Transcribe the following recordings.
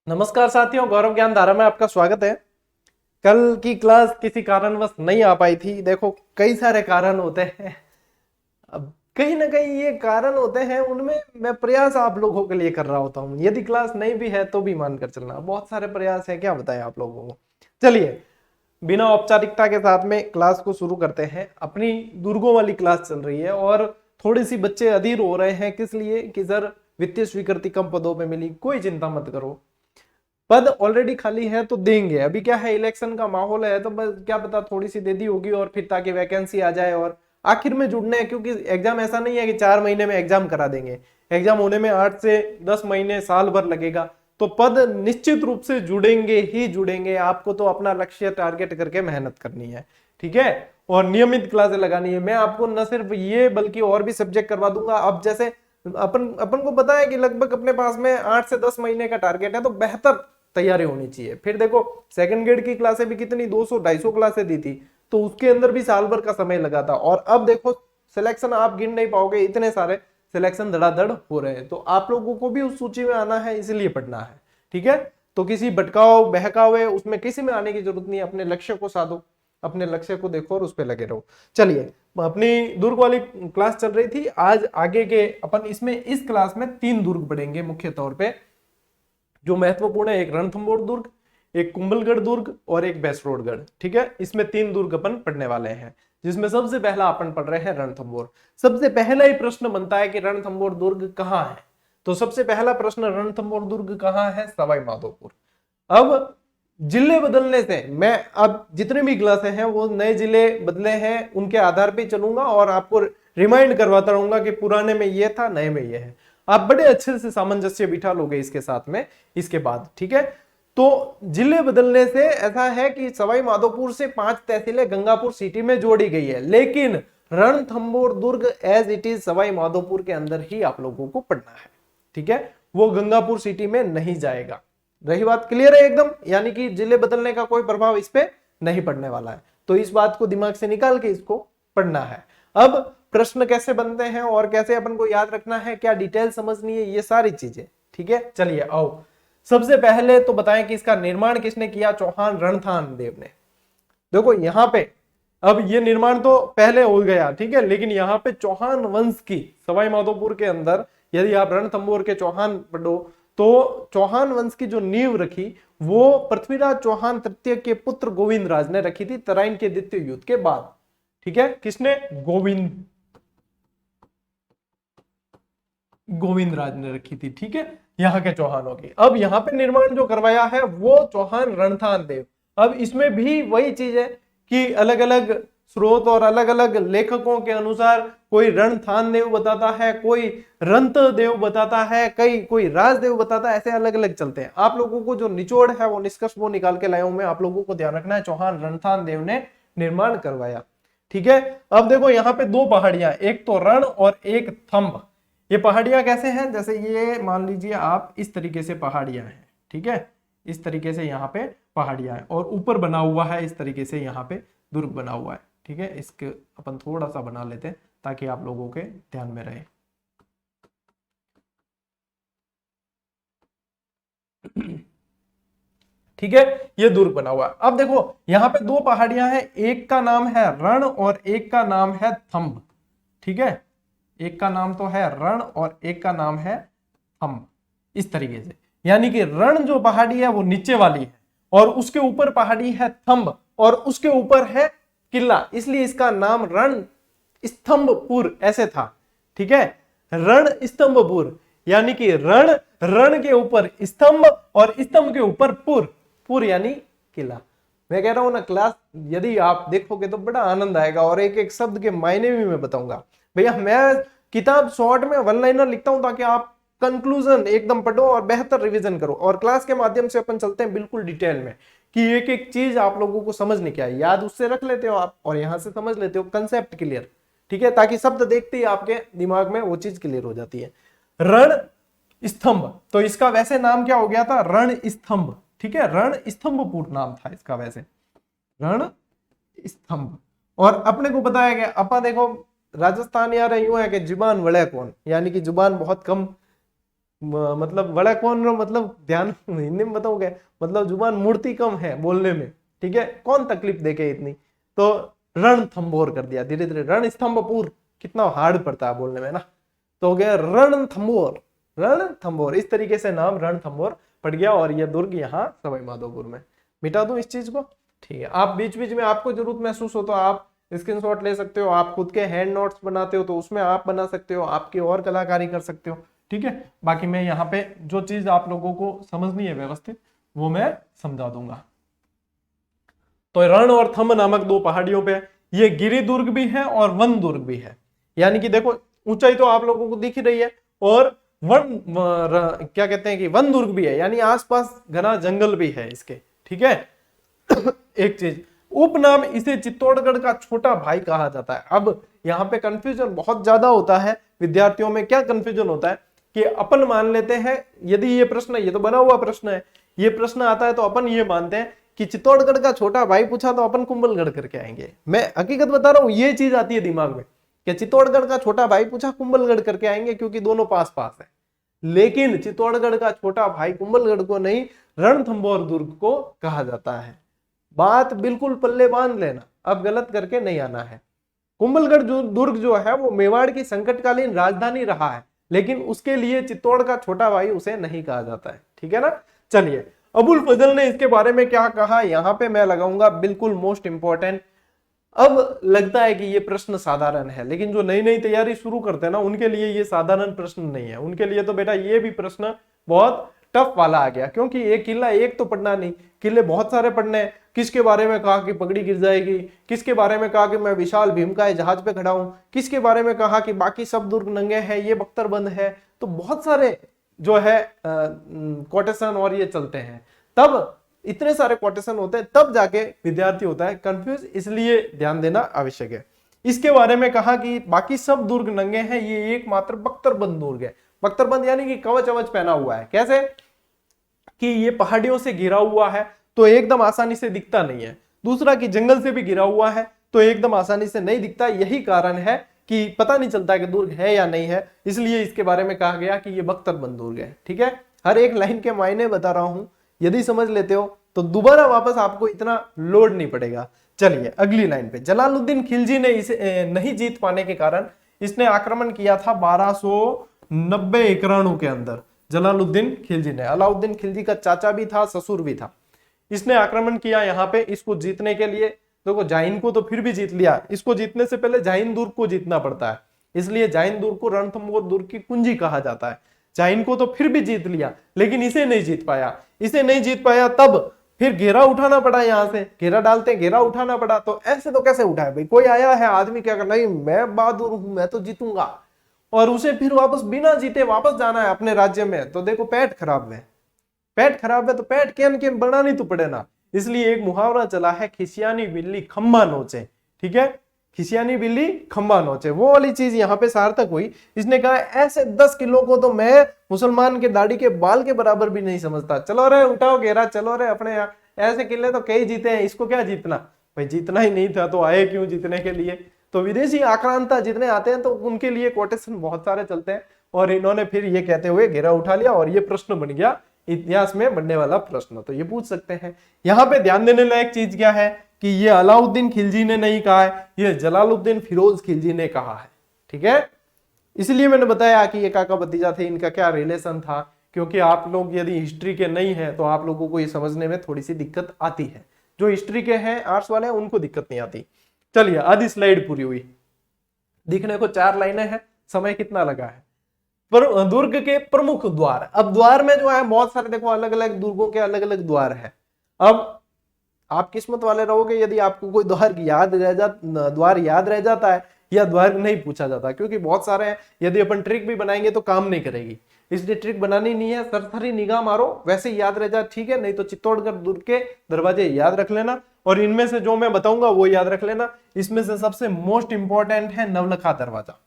नमस्कार साथियों, गौरव ज्ञान धारा में आपका स्वागत है। कल की क्लास किसी कारणवश नहीं आ पाई थी। देखो, कई सारे कारण होते हैं। अब कहीं ना कहीं ये कारण होते हैं, उनमें मैं प्रयास आप लोगों के लिए कर रहा होता हूँ। यदि क्लास नहीं भी है तो भी मानकर चलना, बहुत सारे प्रयास है, क्या बताएं आप लोगों को। चलिए, बिना औपचारिकता के साथ में क्लास को शुरू करते हैं। अपनी दुर्गों वाली क्लास चल रही है और थोड़ी सी बच्चे अधीर हो रहे हैं। किस लिए? कि सर वित्तीय स्वीकृति कम पदों पे मिली। कोई चिंता मत करो, पद ऑलरेडी खाली है तो देंगे। अभी क्या है, इलेक्शन का माहौल है, तो बस क्या पता थोड़ी सी दे दी होगी और फिर ताकि वैकेंसी आ जाए और आखिर में जुड़ने हैं। क्योंकि एग्जाम ऐसा नहीं है कि 4 महीने में एग्जाम करा देंगे। एग्जाम होने में 8 से 10 महीने, साल भर लगेगा। तो पद निश्चित रूप से जुड़ेंगे ही जुड़ेंगे। आपको तो अपना लक्ष्य टारगेट करके मेहनत करनी है, ठीक है, और नियमित क्लासें लगानी है। मैं आपको न सिर्फ ये बल्कि और भी सब्जेक्ट करवा दूंगा। अब जैसे अपन अपन को पता है कि लगभग अपने पास में 8 से 10 महीने का टारगेट है, तो बेहतर तैयारी होनी चाहिए। फिर देखो, सेकंड ग्रेड की क्लासें भी कितनी 200-250 क्लासें दी थी, तो उसके अंदर भी साल भर का समय लगा था। और अब देखो, सिलेक्शन आप गिन नहीं पाओगे, इतने सारे सिलेक्शन धड़ाधड़ हो रहे हैं। तो आप लोगों को भी उस सूची में आना है, इसलिए पढ़ना है, ठीक है। तो किसी भटकाव बहकावे उसमें किसी में आने की जरूरत नहीं है। अपने लक्ष्य को साधो, अपने लक्ष्य को देखो और उस पर लगे रहो। चलिए, अपनी दुर्ग वाली क्लास चल रही थी। आज आगे के अपन इसमें इस क्लास में 3 दुर्ग पढ़ेंगे मुख्य तौर पे, जो महत्वपूर्ण है। एक रणथंभौर दुर्ग, एक कुंभलगढ़ दुर्ग और एक बैसरोडगढ़, ठीक है। इसमें 3 दुर्ग अपन पढ़ने वाले हैं, जिसमें सबसे पहला अपन पढ़ रहे हैं रणथंभौर। सबसे पहला ही प्रश्न बनता है कि रणथंभौर दुर्ग कहाँ है। तो सबसे पहला प्रश्न, रणथंभौर दुर्ग कहाँ है? सवाई माधोपुर। अब जिले बदलने से मैं, अब जितने भी क्लासें हैं वो नए जिले बदले हैं, उनके आधार पे चलूंगा और आपको रिमाइंड करवाता रहूंगा कि पुराने में ये था, नए में ये है। आप बड़े अच्छे से सामंजस्य बिठा लोगे इसके साथ में, इसके बाद, ठीक है। तो जिले बदलने से ऐसा है कि सवाई माधोपुर से 5 तहसीलें गंगापुर सिटी में जोड़ी गई है, लेकिन रणथंभौर दुर्ग as it is Sawai Madhopur के अंदर ही आप लोगों को पढ़ना है, ठीक है। वो गंगापुर सिटी में नहीं जाएगा। रही बात क्लियर है एकदम? यानी कि जिले बदलने का कोई प्रभाव इस पे नहीं पड़ने वाला है। तो इस बात को दिमाग से निकाल के इसको पढ़ना है। अब प्रश्न कैसे बनते हैं और कैसे अपन को याद रखना है, क्या डिटेल समझनी है, ये सारी चीजें, ठीक है। चलिए आओ, सबसे पहले तो बताएं कि इसका निर्माण किसने किया? चौहान रणथान देव ने। देखो यहाँ पे, अब ये निर्माण तो पहले हो गया, ठीक है, लेकिन यहाँ पे चौहान वंश की, सवाई माधोपुर के अंदर यदि आप रणथंभौर के चौहान पढ़ो तो चौहान वंश की जो नींव रखी वो पृथ्वीराज चौहान तृतीय के पुत्र गोविंद राज ने रखी थी, तराइन के द्वितीय युद्ध के बाद, ठीक है। किसने? गोविंद राज ने रखी थी, ठीक है, यहाँ के चौहानों की। अब यहाँ पे निर्माण जो करवाया है वो चौहान रणथान देव। अब इसमें भी वही चीज है कि अलग अलग स्रोत और अलग अलग लेखकों के अनुसार कोई रणथान देव बताता है, कोई रंत देव बताता है, कोई राजदेव बताता है, ऐसे अलग अलग चलते हैं। आप लोगों को जो निचोड़ है, वो निष्कर्ष वो निकाल के लाया हूं मैं। आप लोगों को ध्यान रखना है, चौहान रणथान देव ने निर्माण करवाया, ठीक है। अब देखो यहाँ पे 2 पहाड़ियां, एक तो रण और एक थंब। ये पहाड़ियां कैसे हैं? जैसे ये मान लीजिए आप, इस तरीके से पहाड़ियां हैं, ठीक है, इस तरीके से यहाँ पे पहाड़ियां हैं और ऊपर बना हुआ है इस तरीके से यहाँ पे दुर्ग बना हुआ है, ठीक है। इसके अपन थोड़ा सा बना लेते हैं ताकि आप लोगों के ध्यान में रहे। ठीक है, ये दुर्ग बना हुआ है। अब देखो यहाँ पे 2 पहाड़ियां हैं, एक का नाम है रण और एक का नाम है थंब, ठीक है। एक का नाम तो है रण और एक का नाम है थंब, इस तरीके से। यानी कि रण जो पहाड़ी है वो नीचे वाली है और उसके ऊपर पहाड़ी है थंब और उसके ऊपर है किला, इसलिए इसका नाम रण स्तंभपुर ऐसे था, ठीक है। रण स्तंभपुर, यानी कि रण, रण के ऊपर स्तंभ और स्तंभ के ऊपर पुर, पुर यानी किला। मैं कह रहा हूं ना, क्लास यदि आप देखोगे तो बड़ा आनंद आएगा और एक एक शब्द के मायने भी मैं बताऊंगा। भैया मैं किताब शॉर्ट में 1 लाइनर लिखता हूं ताकि आप कंक्लूजन एकदम पढ़ो और बेहतर रिवीजन करो, और क्लास के माध्यम से अपन चलते हैं बिल्कुल डिटेल में कि एक एक चीज आप लोगों को समझने क्या है। याद उससे रख लेते हो आप और यहां से समझ लेते हो, कंसेप्ट क्लियर, ठीक है, ताकि शब्द देखते ही आपके दिमाग में वो चीज क्लियर हो जाती है। रण स्तंभ, तो इसका वैसे नाम क्या हो गया था? रण स्तंभ, ठीक है। रण स्तंभपुर नाम था इसका वैसे, रण स्तंभ। और अपने को बताया गया, अपा देखो राजस्थान यार यूं है कि जुबान वड़े कौन, यानी कि जुबान बहुत कम मतलब बड़ा कौन रो, मतलब ध्यान हिंदी में बताओगे, मतलब जुबान मुड़ती कम है बोलने में, ठीक है, कौन तकलीफ देके इतनी, तो रणथंभोर कर दिया धीरे धीरे। रणस्थंभपुर कितना हार्ड पड़ता है बोलने में ना, तो हो गया रणथंभोर, रणथंभोर, इस तरीके से नाम रणथंभोर पड़ गया। और यह दुर्ग यहाँ सवाई माधोपुर में। मिटा दूं इस चीज को, ठीक है। आप बीच बीच में आपको जरूरत महसूस हो तो आप स्क्रीनशॉट ले सकते हो, आप खुद के हैंड नोट्स बनाते हो तो उसमें आप बना सकते हो, आपकी और कलाकारी कर सकते हो, ठीक है। बाकी मैं यहाँ पे जो चीज आप लोगों को समझनी है व्यवस्थित वो मैं समझा दूंगा। तो रण और थंब नामक दो पहाड़ियों पे ये गिरि दुर्ग भी है और वन दुर्ग भी है। यानी कि देखो ऊंचाई तो आप लोगों को दिख ही रही है, और क्या कहते हैं कि वन दुर्ग भी है, यानी आसपास घना जंगल भी है इसके, ठीक है। एक चीज, उपनाम इसे चित्तौड़गढ़ का छोटा भाई कहा जाता है। अब यहाँ पे कंफ्यूजन बहुत ज्यादा होता है विद्यार्थियों में। क्या कंफ्यूजन होता है कि अपन मान लेते हैं, यदि ये प्रश्न, ये तो बना हुआ प्रश्न है, ये प्रश्न आता है तो अपन ये मानते हैं कि चित्तौड़गढ़ का छोटा भाई पूछा तो अपन कुंभलगढ़ करके आएंगे। मैं हकीकत बता रहा हूं, ये चीज आती है दिमाग में कि चित्तौड़गढ़ का छोटा भाई पूछा कुंभलगढ़ करके आएंगे, क्योंकि दोनों पास पास है। लेकिन चित्तौड़गढ़ का छोटा भाई कुंभलगढ़ को नहीं, रणथंभौर दुर्ग को कहा जाता है। बात बिल्कुल पल्ले बांध लेना, अब गलत करके नहीं आना है। कुंभलगढ़ दुर्ग जो है वो मेवाड़ की संकटकालीन राजधानी रहा है, लेकिन उसके लिए चित्तौड़ का छोटा भाई उसे नहीं कहा जाता है, ठीक है ना। चलिए, अबुल फजल ने इसके बारे में क्या कहा, यहां पे मैं लगाऊंगा बिल्कुल मोस्ट इंपॉर्टेंट। अब लगता है कि ये प्रश्न साधारण है, लेकिन जो नई नई तैयारी शुरू करते हैं ना उनके लिए ये साधारण प्रश्न नहीं है। उनके लिए तो बेटा ये भी प्रश्न बहुत टफ वाला आ गया, क्योंकि एक किला एक तो पढ़ना नहीं, किले बहुत सारे पढ़ने हैं। किसके बारे में कहा कि पगड़ी गिर जाएगी, किसके बारे में कहा कि मैं विशाल भीमकाय जहाज पे खड़ा हूं, किसके बारे में कहा कि बाकी सब दुर्ग नंगे हैं, ये बख्तरबंद है। तो बहुत सारे जो है कोटेशन और ये चलते हैं, तब इतने सारे कोटेशन होते हैं, तब जाके विद्यार्थी होता है कंफ्यूज, इसलिए ध्यान देना आवश्यक है। इसके बारे में कहा कि बाकी सब दुर्ग नंगे हैं, ये एकमात्र बख्तरबंद दुर्ग है। बख्तरबंद यानी कि कवच अवच पहना हुआ है। कैसे कि ये पहाड़ियों से घिरा हुआ है तो एकदम आसानी से दिखता नहीं है। दूसरा कि जंगल से भी घिरा हुआ है तो एकदम आसानी से नहीं दिखता। यही कारण है कि पता नहीं चलता कि दुर्ग है या नहीं है, इसलिए इसके बारे में कहा गया कि ये बख्तरबंद दुर्ग है, ठीक है। हर एक लाइन के मायने बता रहा हूं, यदि समझ लेते हो तो दोबारा वापस आपको इतना लोड नहीं पड़ेगा। चलिए अगली लाइन पे, जलालुद्दीन खिलजी ने इसे नहीं जीत पाने के कारण इसने आक्रमण किया था 1290 के अंदर। जलालुद्दीन खिलजी ने, अलाउद्दीन खिलजी का चाचा भी था, ससुर भी था। इसने आक्रमण किया यहाँ पे इसको जीतने के लिए। देखो जाइन को तो फिर भी जीत लिया, इसको जीतने से पहले जाइन दुर्ग को जीतना पड़ता है, इसलिए जाइन दुर्ग को रणथंभौर दुर्ग की कुंजी कहा जाता है। जाइन को तो फिर भी जीत लिया, लेकिन इसे नहीं जीत पाया। इसे नहीं जीत पाया तब फिर घेरा उठाना पड़ा, यहाँ से घेरा डालते घेरा उठाना पड़ा। तो ऐसे तो कैसे उठाए भाई, कोई आया है आदमी क्या करना, नहीं मैं बहादुर हूं, मैं तो जीतूंगा, और उसे फिर वापस बिना जीते वापस जाना है अपने राज्य में। तो देखो पेट खराब है, पेट खराब है तो पेट केन केन बनानी तो पड़े ना। इसलिए एक मुहावरा चला है, खिसियानी बिल्ली खंबा नोचे, ठीक है, खिसियानी बिल्ली खंबा नोचे, वो वाली चीज यहाँ पे सार्थक हुई। इसने कहा ऐसे 10 किलो को तो मैं मुसलमान के दाढ़ी के बाल के बराबर भी नहीं समझता, चलो रे उठाओ घेरा, चलो रे अपने यहाँ। ऐसे किले तो कई जीते हैं, इसको क्या जीतना भाई, जीतना ही नहीं था तो आए क्यों जीतने के लिए। तो विदेशी आक्रांता जितने आते हैं तो उनके लिए कोटेशन बहुत सारे चलते हैं, और इन्होंने फिर ये कहते हुए घेरा उठा लिया, और ये प्रश्न बन गया इतिहास में बनने वाला प्रश्न। तो ये पूछ सकते हैं। यहाँ पे ध्यान देने लायक चीज क्या है कि ये अलाउद्दीन खिलजी ने नहीं कहा है, ये जलालुद्दीन फिरोज खिलजी ने कहा है, ठीक है। इसलिए मैंने बताया कि ये काका भतीजा थे, इनका क्या रिलेशन था, क्योंकि आप लोग यदि हिस्ट्री के नहीं है तो आप लोगों को ये समझने में थोड़ी सी दिक्कत आती है। जो हिस्ट्री के हैं, आर्ट्स वाले हैं, उनको दिक्कत नहीं आती। चलिए आधी स्लाइड पूरी हुई, दिखने को 4 लाइनें हैं, समय कितना लगा है। पर दुर्ग के प्रमुख द्वार, अब द्वार में जो है बहुत सारे, देखो अलग अलग दुर्गों के अलग अलग द्वार है। अब आप किस्मत वाले रहोगे यदि आपको कोई द्वार याद रह जाता है या द्वार नहीं पूछा जाता, क्योंकि बहुत सारे हैं। यदि अपन ट्रिक भी बनाएंगे तो काम नहीं करेगी, इसलिए ट्रिक बनानी नहीं है, सरसरी निगाह मारो, वैसे ही याद रह जाए, ठीक है। नहीं तो चित्तौड़गढ़ दुर्ग के दरवाजे याद रख लेना, और इनमें से जो मैं बताऊंगा वो याद रख लेना। इसमें से सबसे मोस्ट इंपॉर्टेंट है नवलखा दरवाजा।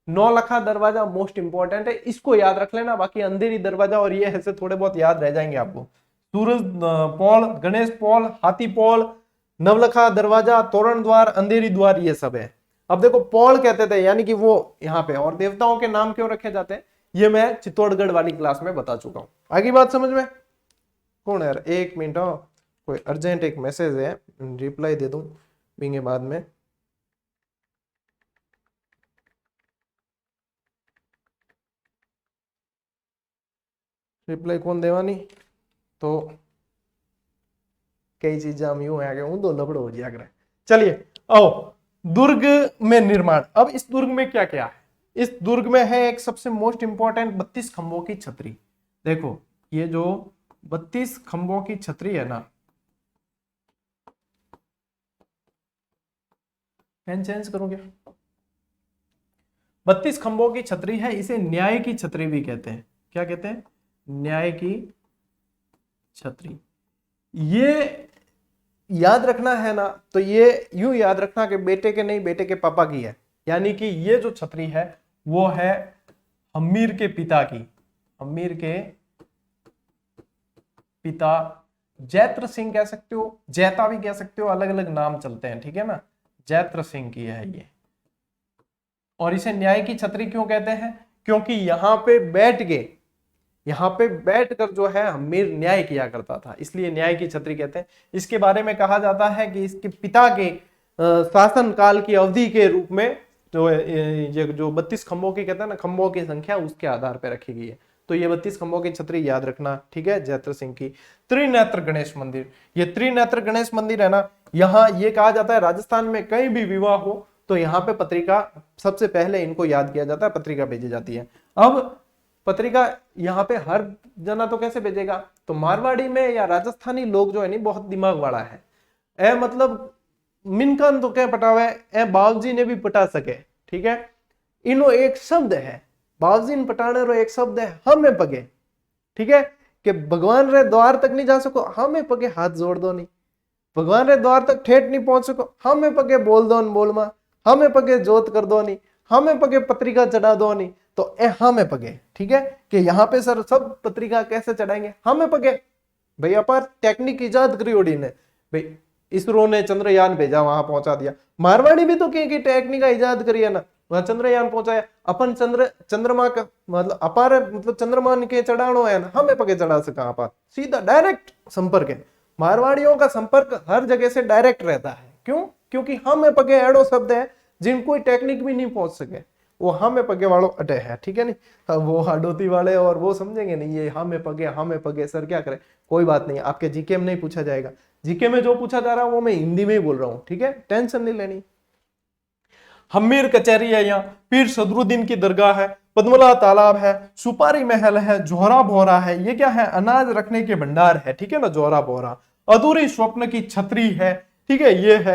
नौलखा दरवाजा मोस्ट इंपॉर्टेंट है, इसको याद रख लेना। बाकी अंधेरी दरवाजा और ये ऐसे थोड़े बहुत याद रह जाएंगे आपको। सूरज पौल, गणेश पौल, हाथी पौल, नवलखा दरवाजा, तोरण द्वार, अंधेरी द्वार, ये सब है। अब देखो पौल कहते थे, यानी कि वो यहाँ पे, और देवताओं के नाम क्यों रखे जाते हैं, ये मैं चित्तौड़गढ़ वाली क्लास में बता चुका हूं। आगे बात समझ में? कौन है यार, एक मिनट, कोई अर्जेंट एक मैसेज है, रिप्लाई दे दूं बिंगे बाद में। रिप्लाई कौन देवा नहीं तो कई चीजें हम यूं है हूं, दो लबड़ हो जाया करे। चलिए आओ, दुर्ग में निर्माण। अब इस दुर्ग में क्या क्या है? इस दुर्ग में है एक सबसे मोस्ट इंपॉर्टेंट 32 खंभों की छतरी। देखो ये जो 32 खंभों की छतरी है ना, पेन चेंज करोगे, 32 खंभों की छतरी है, इसे न्याय की छतरी भी कहते हैं। क्या कहते हैं? न्याय की छतरी। ये याद रखना है ना, तो ये यूं याद रखना कि बेटे के नहीं, बेटे के पापा की है। यानी कि ये जो छतरी है वो है हम्मीर के पिता की, हम्मीर के पिता, जैत्र सिंह कह सकते हो, जैता भी कह सकते हो, अलग अलग नाम चलते हैं, ठीक है ना। जैत्र सिंह की है ये। और इसे न्याय की छतरी क्यों कहते हैं? क्योंकि यहां पे बैठकर जो है हम्मीर न्याय किया करता था, इसलिए न्याय की छतरी कहते हैं। इसके बारे में कहा जाता है कि इसके पिता के शासन काल की अवधि के रूप में जो ये जो 32 खंभों की कहते हैं ना, खंभों की संख्या उसके आधार पर रखी गई है। तो ये 32 खंभों की छतरी याद रखना, ठीक है। जैत्र सिंह की। त्रिनेत्र गणेश मंदिर, ये त्रिनेत्र गणेश मंदिर है ना, यहाँ ये कहा जाता है राजस्थान में कहीं भी विवाह हो तो यहाँ पे पत्रिका सबसे पहले इनको याद किया जाता है, पत्रिका भेजी जाती है। अब पत्रिका यहाँ पे हर जना तो कैसे भेजेगा, तो मारवाड़ी में या राजस्थानी लोग जो है नहीं बहुत दिमाग वाला है। ए मतलब मिनकन तो क्या पटावे, ए बाबजी ने भी पटा सके, ठीक है। इनो एक शब्द है, बाबजी ने पटाने रो एक शब्द है, हमें पगे, ठीक है, कि भगवान रे द्वार तक नहीं जा सको, हमें पगे हाथ जोड़ दो नहीं, भगवान रे द्वार तक ठेठ नहीं पहुंच सको, हमें पगे बोल दो बोल मा, हमें पगे जोत कर दो नहीं, हमें पगे पत्रिका चढ़ा दो नहीं, तो ए हमें पगे, ठीक है। कि यहाँ पे सर सब पत्रिका कैसे चढ़ाएंगे, हमें पगे। भाई अपार टेक्निक इजाद करी ओडी ने, भाई इसरो ने चंद्रयान भेजा, वहां पहुंचा दिया। मारवाड़ी भी तो की टेक्निक का इजाद करी है ना, वहां चंद्रयान पहुंचाया। अपन चंद्रमा का मतलब अपार मतलब चंद्रमा के चढ़ानो है ना, हमें पगे चढ़ा सका अपार, सीधा डायरेक्ट संपर्क है। मारवाड़ियों का संपर्क हर जगह से डायरेक्ट रहता है। क्यों? क्योंकि हमें पगे एड़ो शब्द है जिन कोई टेक्निक भी नहीं पहुंच सके, वो हमें पगे वालों अटे है, ठीक है। नहीं अब वो हाडोती वाले और वो समझेंगे नहीं, ये हमें पगे सर क्या करे, कोई बात नहीं, आपके जीके में नहीं पूछा जाएगा। जीके में जो पूछा जा रहा है वो मैं हिंदी में ही बोल रहा हूं, ठीक है, टेंशन नहीं लेनी। हम्मीर कचहरी है, यहाँ पीर सदरुद्दीन की दरगाह है, पद्मला तालाब है, सुपारी महल है, जोहरा बोहरा है, ये क्या है, अनाज रखने के भंडार है, ठीक है ना, जोहरा बोहरा। अधूरी स्वप्न की छतरी है, ठीक है,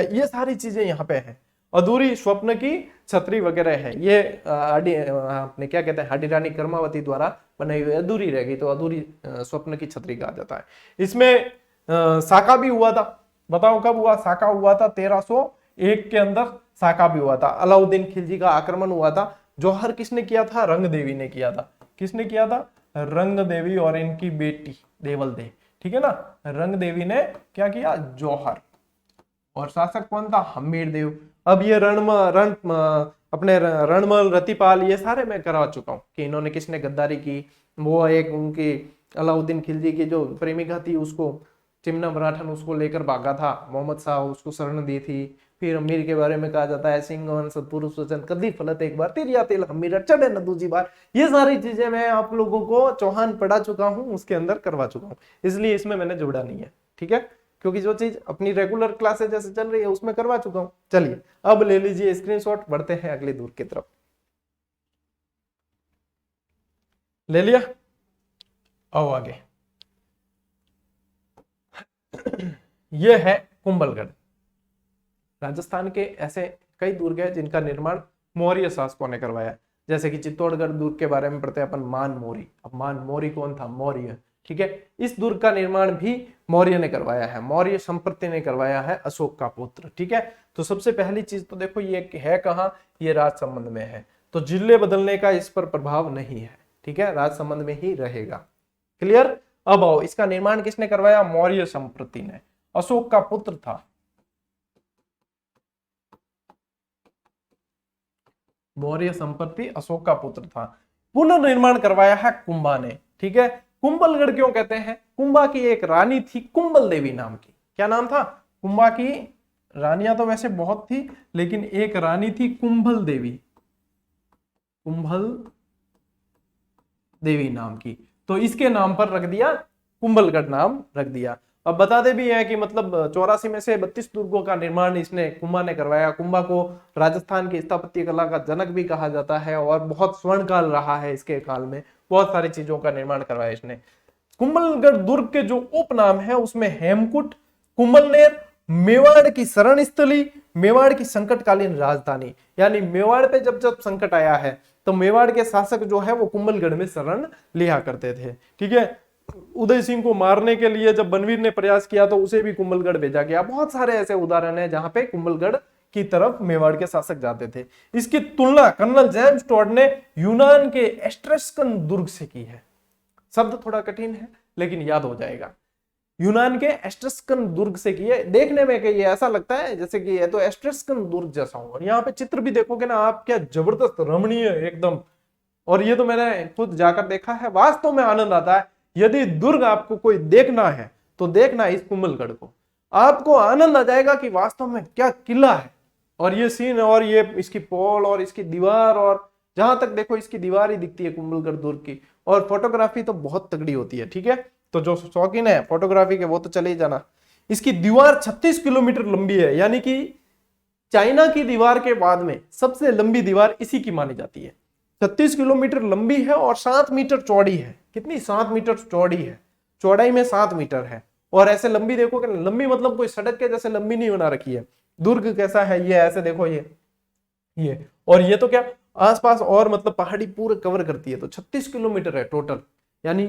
ये सारी चीजें यहाँ पे है। अधूरी स्वप्न की छतरी वगैरह है, ये आपने क्या कहते हैं, हाडी रानी कर्मावती द्वारा बनाई हुई, अधूरी रह गई तो अधूरी स्वप्न की छतरी कहा जाता है। इसमें साका भी हुआ था, बताओ कब हुआ? साका हुआ था 1301 के अंदर, साका भी हुआ था। अलाउद्दीन खिलजी का आक्रमण हुआ था। जौहर किसने किया था? रंग देवी ने किया था। किसने किया था? रंग देवी और इनकी बेटी देवल दे, ठीक है ना। रंग देवी ने क्या किया? जौहर। और शासक कौन था? हम्मीर देव। अब ये अपने रणमल, रतिपाल, ये सारे मैं करा चुका हूं कि इन्होंने किसने गद्दारी की। वो एक उनकी अलाउद्दीन खिलजी की जो प्रेमिका थी, उसको चिमना मराठन उसको लेकर भागा था, मोहम्मद शाह उसको शरण दी थी। फिर हमीर के बारे में कहा जाता है, सिंह सतपुरुष वचन कदी फलत एक बार, तिरिया तिल हमीर चढ़े न दूसरी बार। ये सारी चीजें मैं आप लोगों को चौहान पढ़ा चुका हूं, उसके अंदर करवा चुका हूं, इसलिए इसमें मैंने जोड़ा नहीं है, ठीक है, क्योंकि जो चीज अपनी रेगुलर क्लासेस जैसे चल रही है उसमें करवा चुका हूं। चलिए अब ले लीजिए स्क्रीनशॉट, बढ़ते हैं अगली दूर की तरफ। ले लिया? आओ आगे। यह है कुंभलगढ़। राजस्थान के ऐसे कई दुर्ग हैं जिनका निर्माण मौर्य शासकों ने करवाया, जैसे कि चित्तौड़गढ़ दुर्ग के बारे में पढ़ते हैं अपन, मान मोरी। अब मान मोरी कौन था? मौर्य, ठीक है। इस दुर्ग का निर्माण भी मौर्य ने करवाया है, मौर्य संप्रति ने करवाया है, अशोक का पुत्र, ठीक है। तो सबसे पहली चीज तो देखो ये है कहाँ? ये राजसमंद में है, तो जिले बदलने का इस पर प्रभाव नहीं है, ठीक है, राजसमंद में ही रहेगा। क्लियर? अब आओ, इसका निर्माण किसने करवाया? मौर्य संप्रति ने, अशोक का पुत्र था। मौर्य संपत्ति अशोक का पुत्र था। पुनर्निर्माण करवाया है कुंभा ने। ठीक है, कुंभलगढ़ क्यों कहते हैं? कुंभा की एक रानी थी कुंभल देवी नाम की। क्या नाम था? कुंभा की रानियां तो वैसे बहुत थी, लेकिन एक रानी थी कुंभल देवी, कुंभल देवी नाम की। तो इसके नाम पर रख दिया, कुंभलगढ़ नाम रख दिया। अब बताते भी है कि मतलब 84 में से 32 दुर्गों का निर्माण इसने कुंभा ने करवाया। कुंभा को राजस्थान की स्थापत्य कला का जनक भी कहा जाता है और बहुत स्वर्ण काल रहा है इसके काल में, बहुत सारी चीजों का निर्माण करवाया इसने। कुंभलगढ़ दुर्ग के जो उपनाम है उसमें हेमकुट, कुंभलनेर, मेवाड़ की शरण स्थली, मेवाड़ की संकटकालीन राजधानी, यानी मेवाड़ पे जब जब संकट आया है तो मेवाड़ के शासक जो है वो कुंभलगढ़ में शरण लिया करते थे। ठीक है, उदय सिंह को मारने के लिए जब बनवीर ने प्रयास किया तो उसे भी कुंभलगढ़ भेजा गया। बहुत सारे ऐसे उदाहरण हैं जहां पे कुंभलगढ़ की तरफ मेवाड़ के शासक जाते थे। इसकी तुलना कर्नल जेम्स टॉड ने यूनान के एस्ट्रस्कन दुर्ग से की है। शब्द थोड़ा कठिन है लेकिन याद हो जाएगा। यूनान के एस्ट्रस्कन दुर्ग से की है। देखने में ये ऐसा लगता है जैसे कि ये तो एस्ट्रस्कन दुर्ग जैसा हो, और यहाँ पे चित्र भी देखोगे ना आप, क्या जबरदस्त रमणीय एकदम। और ये तो मैंने खुद जाकर देखा है, वास्तव में आनंद आता है। यदि दुर्ग आपको कोई देखना है तो देखना इस कुंभलगढ़ को, आपको आनंद आ जाएगा कि वास्तव में क्या किला है। और ये सीन और ये इसकी पोल और इसकी दीवार, और जहां तक देखो इसकी दीवार ही दिखती है कुंभलगढ़ दुर्ग की। और फोटोग्राफी तो बहुत तगड़ी होती है। ठीक है, तो जो शौकीन है फोटोग्राफी के वो तो चले ही जाना। इसकी दीवार 36 किलोमीटर लंबी है, यानी कि चाइना की दीवार के बाद में सबसे लंबी दीवार इसी की मानी जाती है। 36 किलोमीटर लंबी है और 7 मीटर चौड़ी है। कितनी? 7 मीटर चौड़ी है, चौड़ाई में 7 मीटर है। और ऐसे लंबी देखो कि लंबी मतलब कोई सड़क के जैसे लंबी नहीं बना रखी है। दुर्ग कैसा है ये, ऐसे देखो ये और ये तो क्या आसपास और मतलब पहाड़ी पूरे कवर करती है। तो 36 किलोमीटर है टोटल, यानी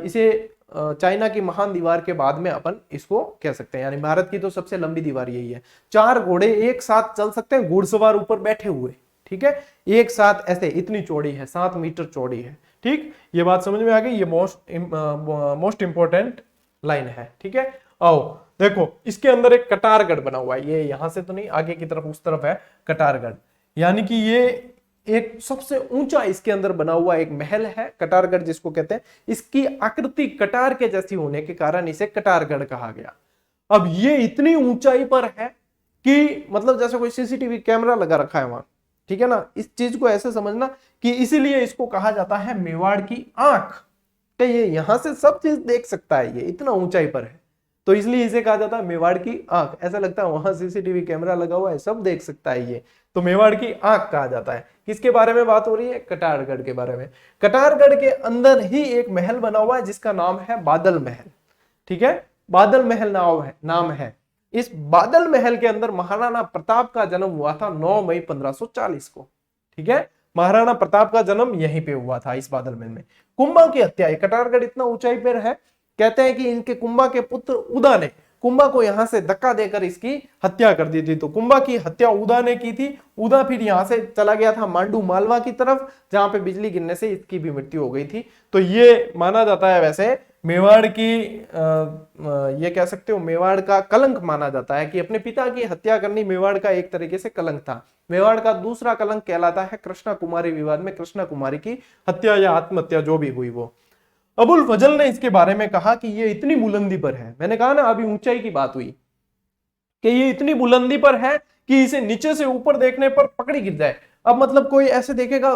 इसे चाइना की महान दीवार के बाद में अपन इसको कह सकते हैं। यानी भारत की तो सबसे लंबी दीवार यही है। 4 घोड़े एक साथ चल सकते हैं, घुड़सवार ऊपर बैठे हुए। ठीक है, एक साथ ऐसे, इतनी चौड़ी है, 7 मीटर चौड़ी है। ठीक, ये बात समझ में आ गई। ये मोस्ट इंपॉर्टेंट लाइन है। ठीक है, आओ देखो इसके अंदर एक कटारगढ़ बना हुआ है। ये यहां से तो नहीं, आगे की तरफ उस तरफ है कटारगढ़, यानी कि ये एक सबसे ऊंचा इसके अंदर बना हुआ एक महल है कटारगढ़ जिसको कहते हैं। इसकी आकृति कटार के जैसी होने के कारण इसे कटारगढ़ कहा गया। अब ये इतनी ऊंचाई पर है कि मतलब जैसे कोई सीसीटीवी कैमरा लगा रखा है वहां। ठीक है ना, इस चीज को ऐसे समझना कि इसीलिए इसको कहा जाता है मेवाड़ की आंख, कि ये यहां से सब चीज देख सकता है, ये इतना ऊंचाई पर है, तो इसलिए इसे कहा जाता है मेवाड़ की आंख। ऐसा लगता है वहां सीसीटीवी कैमरा लगा हुआ है, सब देख सकता है ये, तो मेवाड़ की आंख कहा जाता है। किसके बारे में बात हो रही है? कटारगढ़ के बारे में। कटारगढ़ के अंदर ही एक महल बना हुआ है जिसका नाम है बादल महल। ठीक है, बादल महल नाम है। इस बादल महल के अंदर महाराणा प्रताप का जन्म हुआ था 9 मई 1540 को। ठीक है, महाराणा प्रताप का जन्म यहीं पे हुआ था इस बादल महल में। कुंभा की हत्या, कटारगढ़ इतना ऊंचाई पर है, कहते हैं कि इनके कुंभा के पुत्र उदा ने कुंभा को यहां से धक्का देकर इसकी हत्या कर दी थी। तो कुंभा की हत्या उदा ने की थी। उदा फिर यहां से चला गया था मांडू मालवा की तरफ, जहां पे बिजली गिरने से इसकी भी मृत्यु हो गई थी। तो ये माना जाता है वैसे मेवाड़ की ये कह सकते हो मेवाड़ का कलंक माना जाता है कि अपने पिता की हत्या करनी मेवाड़ का एक तरीके से कलंक था। मेवाड़ का दूसरा कलंक कहलाता है कृष्णा कुमारी विवाद में कृष्णा कुमारी की हत्या या आत्महत्या जो भी हुई वो। अबुल फजल ने इसके बारे में कहा कि ये इतनी बुलंदी पर है, मैंने कहा ना अभी ऊंचाई की बात हुई, कि ये इतनी बुलंदी पर है कि इसे नीचे से ऊपर देखने पर पगड़ी गिर जाए। अब मतलब कोई ऐसे देखेगा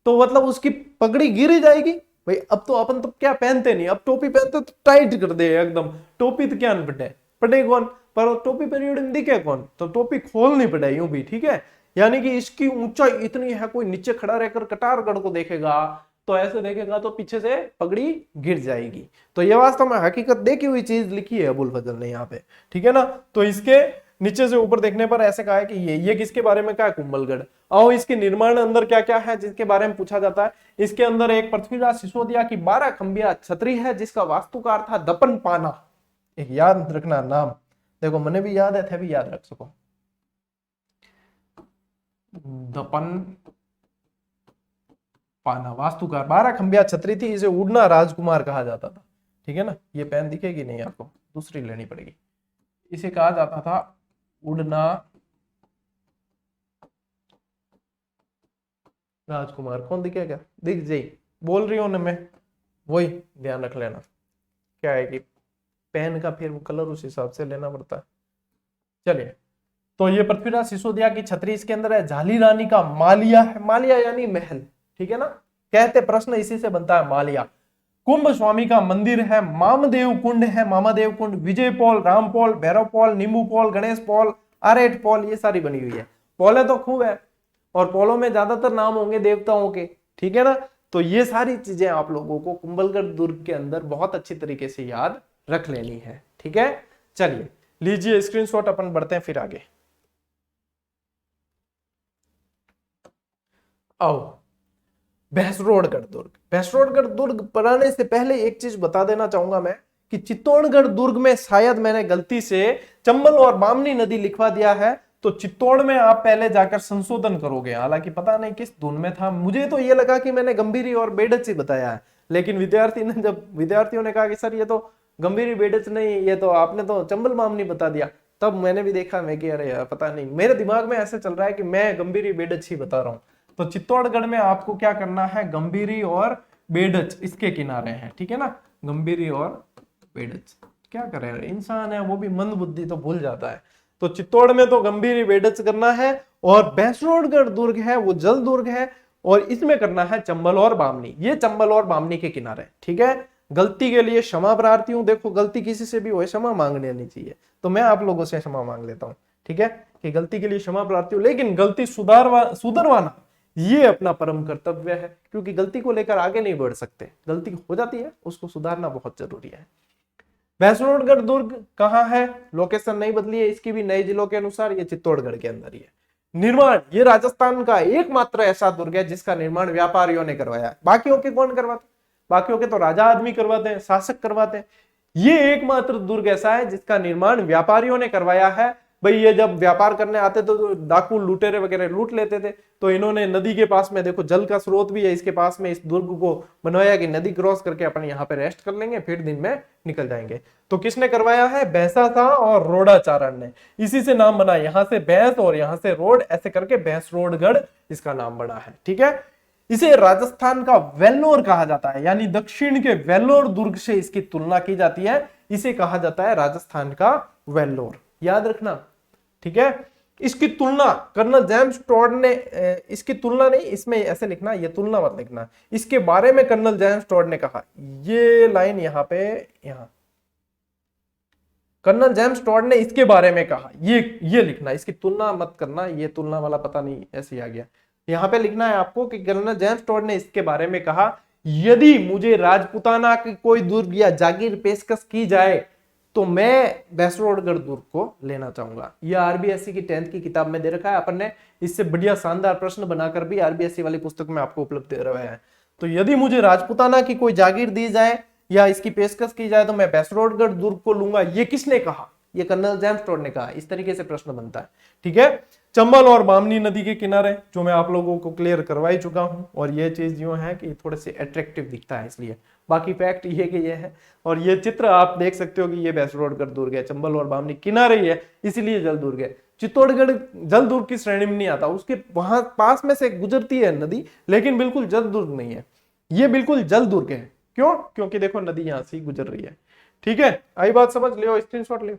तो मतलब उसकी पगड़ी गिर ही जाएगी भाई। अब तो अपन तो क्या पहनते नहीं, अब टोपी पहनते तो टाइट कर दे एकदम, टोपी तो क्या पड़े पड़े कौन, पर टोपी पीरियड में दिखे कौन, तो टोपी खोलनी पड़े यूं भी। ठीक है, यानी कि इसकी ऊंचाई इतनी है, कोई नीचे खड़ा रहकर कटारगढ़ को देखेगा तो ऐसे देखेगा तो पीछे से पगड़ी गिर जाएगी। तो ये वास्तव में हकीकत देखी हुई चीज लिखी है अबुल फजल ने यहाँ पे। ठीक है ना, तो इसके नीचे से ऊपर देखने पर ऐसे कहा है कि ये किसके बारे में कहा है? कुंभलगढ़। आओ इसके निर्माण अंदर क्या क्या है जिसके बारे में पूछा जाता है। इसके अंदर एक पृथ्वीराज सिसोदिया की 12 खंबिया छतरी है जिसका वास्तुकार था दपन पाना। एक याद रखना नाम, देखो मैंने भी याद है, थे भी याद रख सको। दपन पाना वास्तुकार, 12 खंबिया छतरी थी, इसे उड़ना राजकुमार कहा जाता था। ठीक है ना, ये पेन दिखेगी नहीं आपको, दूसरी लेनी पड़ेगी। इसे कहा जाता था उड़ना राजकुमार कौन दिखेगा, दिख जाए, बोल रही हूं ना मैं, वही ध्यान रख लेना। क्या है कि पेन का फिर वो कलर उस हिसाब से लेना पड़ता है। चलिए, तो ये पृथ्वीराज सिसोदिया की छतरी इसके अंदर है। झाली रानी का मालिया है, मालिया यानी महल, ठीक है ना, कहते प्रश्न इसी से बनता है, मालिया। कुंभ स्वामी का मंदिर है। मामदेव कुंड है, मामादेव कुंड। विजय पॉल, राम पॉल, भैरव पॉल, नींबू पॉल, गणेश पॉल, आरेट पॉल, ये सारी बनी हुई है। पॉले तो खूब है, और पॉलों में ज्यादातर नाम होंगे देवताओं के, ठीक है ना। तो ये सारी चीजें आप लोगों को कुंभलगढ़ दुर्ग के अंदर बहुत अच्छी तरीके से याद रख लेनी है, ठीक है। चलिए लीजिए स्क्रीनशॉट, अपन बढ़ते हैं फिर आगे। आओ, भैंसरोडगढ़ दुर्ग। भैंसरोडगढ़ दुर्ग बनाने से पहले एक चीज बता देना चाहूंगा मैं कि चित्तौड़गढ़ दुर्ग में शायद मैंने गलती से चंबल और बामनी नदी लिखवा दिया है, तो चित्तौड़ में आप पहले जाकर संशोधन करोगे। हालांकि पता नहीं किस धुन में था, मुझे तो ये लगा कि मैंने गंभीरी और बेडच ही बताया है, लेकिन विद्यार्थियों ने कहा कि सर ये तो गंभीरी बेडच नहीं, ये तो आपने तो चंबल बामनी बता दिया। तब मैंने भी देखा, मैं कि अरे यार पता नहीं, मेरे दिमाग में ऐसे चल रहा है कि मैं गंभीरी बेडच ही बता रहा हूँ। तो चित्तौड़गढ़ में आपको क्या करना है, गंभीरी और बेडच इसके किनारे हैं, ठीक है ना, गंभीरी और बेडच। क्या करें, इंसान है वो भी मंद बुद्धि तो भूल जाता है। तो चित्तौड़ में तो गंभीरी बेडच करना है, और भैंसरोडगढ़ दुर्ग है वो जल दुर्ग है, और इसमें करना है चंबल और बामनी। ये चंबल और बामनी के किनारे, ठीक है। गलती के लिए क्षमा प्रार्थी हूं, देखो गलती किसी से भी हो क्षमा मांग लेनी चाहिए, तो मैं आप लोगों से क्षमा मांग लेता हूं, ठीक है, कि गलती के लिए क्षमा प्रार्थी हूं, लेकिन गलती सुधरवाना ये अपना परम कर्तव्य है, क्योंकि गलती को लेकर आगे नहीं बढ़ सकते, गलती हो जाती है उसको सुधारना बहुत जरूरी है। भैंसरोडगढ़ दुर्ग कहाँ है, लोकेशन नहीं बदली है इसकी भी, नए जिलों के अनुसार ये चित्तौड़गढ़ के अंदर ही है। निर्माण, ये राजस्थान का एकमात्र ऐसा दुर्ग है जिसका निर्माण व्यापारियों ने करवाया। बाकियों के कौन करवाते, बाकियों के तो राजा आदमी करवाते हैं, शासक करवाते हैं। ये एकमात्र दुर्ग ऐसा है जिसका निर्माण व्यापारियों ने करवाया है। भाई ये जब व्यापार करने आते थे तो डाकू लुटेरे वगैरह लूट लेते थे, तो इन्होंने नदी के पास में, देखो जल का स्रोत भी है इसके पास में, इस दुर्ग को बनवाया कि नदी क्रॉस करके अपन यहाँ पे रेस्ट कर लेंगे, फिर दिन में निकल जाएंगे। तो किसने करवाया है, भैंसासा और रोडाचारण ने, इसी से नाम बना, यहाँ से भैंस और यहाँ से रोड, ऐसे करके भैंसरोडगढ़ इसका नाम बना है, ठीक है। इसे राजस्थान का वेल्लोर कहा जाता है, यानी दक्षिण के वेल्लोर दुर्ग से इसकी तुलना की जाती है, इसे कहा जाता है राजस्थान का वेल्लोर, याद रखना, ठीक है। इसकी तुलना कर्नल जेम्स टॉड ने, इसकी तुलना नहीं, इसमें ऐसे लिखना, ये तुलना मत लिखना, इसके बारे में कर्नल जेम्स टॉड ने कहा, ये लाइन यहाँ पे, यहाँ कर्नल जेम्स टॉड ने इसके बारे में कहा, ये लिखना, इसकी तुलना मत करना, ये तुलना वाला पता नहीं ऐसे ही आ गया, यहाँ पे लिखना है आपको कि कर्नल जेम्स टॉड ने इसके बारे में कहा, यदि मुझे राजपुताना की कोई दुर्ग या जागीर पेशकश की जाए तो मैं भैंसरोडगढ़ दुर्ग को लेना चाहूंगा। ये आरबीएससी की 10th की किताब में दे रखा है, अपन ने इससे बढ़िया शानदार प्रश्न बनाकर भी आरबीएससी वाली पुस्तक में आपको उपलब्ध करवाया है। तो यदि मुझे राजपुताना की कोई जागीर दी जाए या इसकी पेशकश की जाए तो मैं भैंसरोडगढ़ दुर्ग को लूंगा। ये किसने कहा, ये कर्नल जेम्स टॉड ने कहा। इस तरीके से प्रश्न बनता है, ठीक है। चंबल और बामनी नदी के किनारे, जो मैं आप लोगों को क्लियर करवा ही चुका हूं, और ये चीज यूं है कि थोड़े से अट्रैक्टिव दिखता है इसलिए, बाकी फैक्ट ये कि ये है। और ये चित्र आप देख सकते हो कि ये भैंसरोडगढ़ दुर्ग है, चंबल और बामनी किनारे ही है, इसीलिए जल दुर्ग है। चित्तौड़गढ़ जल दुर्ग की श्रेणी में नहीं आता, उसके वहां पास में से गुजरती है नदी, लेकिन बिल्कुल जल दुर्ग नहीं है, ये बिल्कुल जल दुर्ग है। क्यों, क्योंकि देखो नदी यहां से गुजर रही है, ठीक है। आई बात समझ लियो, स्क्रीनशॉट लियो।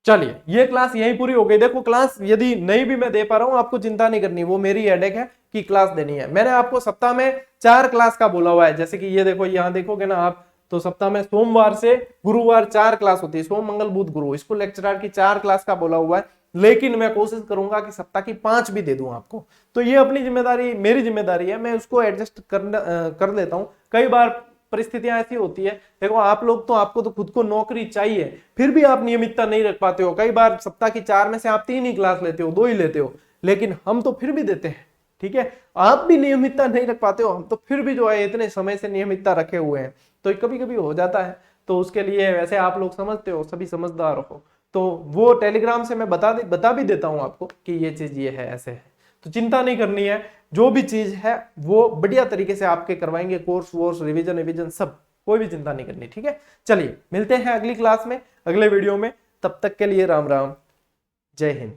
चलिए ये क्लास यही पूरी हो गई। देखो क्लास यदि नहीं भी मैं दे पा रहा हूं, आपको चिंता नहीं करनी, वो मेरी हेडेक है कि क्लास देनी है। मैंने आपको सप्ताह में 4 क्लास का बोला हुआ है, जैसे कि ये देखो, यहाँ देखोगे ना आप, तो सप्ताह में सोमवार से गुरुवार 4 क्लास होती है, सोम मंगल बुध गुरु, इसको लेक्चरर की 4 क्लास का बोला हुआ है, लेकिन मैं कोशिश करूंगा कि सप्ताह की 5 भी दे दूं आपको। तो ये अपनी जिम्मेदारी, मेरी जिम्मेदारी है, मैं उसको एडजस्ट कर लेता हूं। कई बार परिस्थितियां ऐसी होती है, देखो आप लोग तो, आपको तो खुद को नौकरी चाहिए, फिर भी आप नियमितता नहीं रख पाते हो। कई बार सप्ताह की 4 में से आप 3 ही क्लास लेते हो, 2 ही लेते हो, लेकिन हम तो फिर भी देते हैं, ठीक है। आप भी नियमितता नहीं रख पाते हो, हम तो फिर भी जो है इतने समय से नियमितता रखे हुए हैं, तो कभी कभी हो जाता है। तो उसके लिए वैसे आप लोग समझते हो, सभी समझदार हो, तो वो टेलीग्राम से मैं बता भी देता हूं आपको कि ये चीज ये है, ऐसे है, तो चिंता नहीं करनी है। जो भी चीज है वो बढ़िया तरीके से आपके करवाएंगे, कोर्स वोर्स रिवीजन सब, कोई भी चिंता नहीं करनी, ठीक है। चलिए मिलते हैं अगली क्लास में, अगले वीडियो में, तब तक के लिए राम राम, जय हिंद।